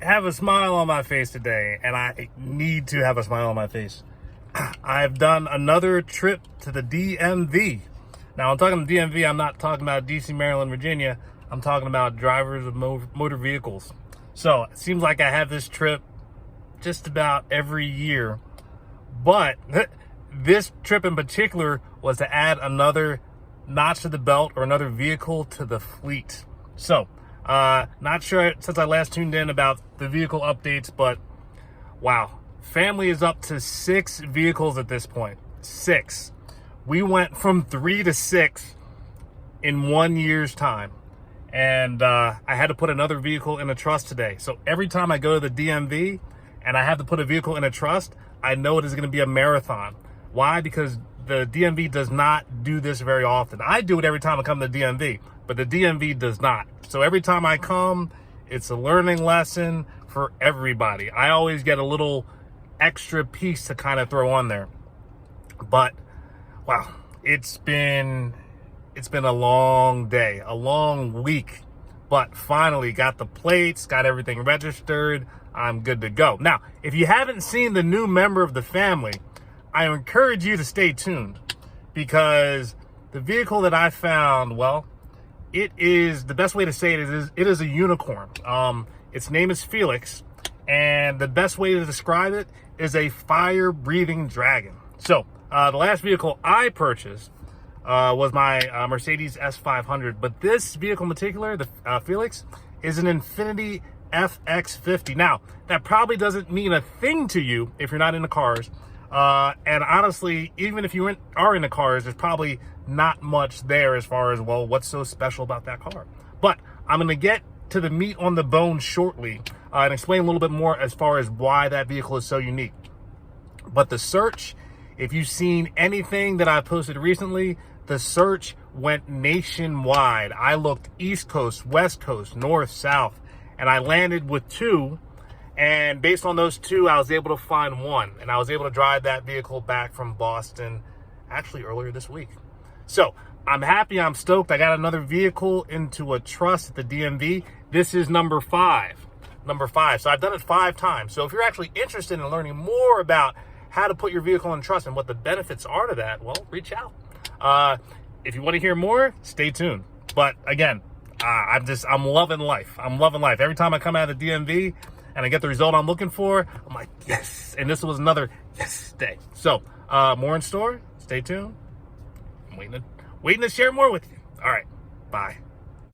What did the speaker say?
have a smile on my face today, and I need to have a smile on my face. I've done another trip to the DMV. Now, I'm talking DMV, I'm not talking about DC, Maryland, Virginia. I'm talking about drivers of motor vehicles. So, it seems like I have this trip just about every year. But this trip in particular was to add another notch to the belt or another vehicle to the fleet. So, not sure since I last tuned in about the vehicle updates, but wow. Family is up to 6 vehicles at this point. 6. We went from 3 to 6 in 1 year's time. And I had to put another vehicle in a trust today. So every time I go to the DMV and I have to put a vehicle in a trust, I know it is going to be a marathon. Why? Because the DMV does not do this very often. I do it every time I come to the DMV, but the DMV does not. So every time I come, it's a learning lesson for everybody. I always get a little extra piece to kind of throw on there. But wow, it's been a long day, a long week, but finally got the plates, got everything registered. I'm good to go. Now, if you haven't seen the new member of the family, I encourage you to stay tuned, because the vehicle that I found, well, it is, the best way to say it is a unicorn. Its name is Felix, and the best way to describe it is a fire-breathing dragon. So, the last vehicle I purchased was my Mercedes S500, but this vehicle in particular, the Felix, is an Infiniti FX50. Now, that probably doesn't mean a thing to you if you're not into cars, and honestly, even if you are into cars, there's probably not much there as far as, well, what's so special about that car. But I'm going to get to the meat on the bone shortly and explain a little bit more as far as why that vehicle is so unique. But the search, if you've seen anything that I posted recently, the search went nationwide. I looked East Coast, West Coast, North, South, and I landed with 2. And based on those 2, I was able to find 1. And I was able to drive that vehicle back from Boston actually earlier this week. So I'm happy, I'm stoked. I got another vehicle into a trust at the DMV. This is number 5. So I've done it 5 times. So if you're actually interested in learning more about how to put your vehicle in trust and what the benefits are to that, well, reach out. If you want to hear more, stay tuned. But again, I'm loving life. I'm loving life. Every time I come out of the DMV and I get the result I'm looking for, I'm like, yes. And this was another yes day. So more in store. Stay tuned. I'm waiting to share more with you. All right. Bye.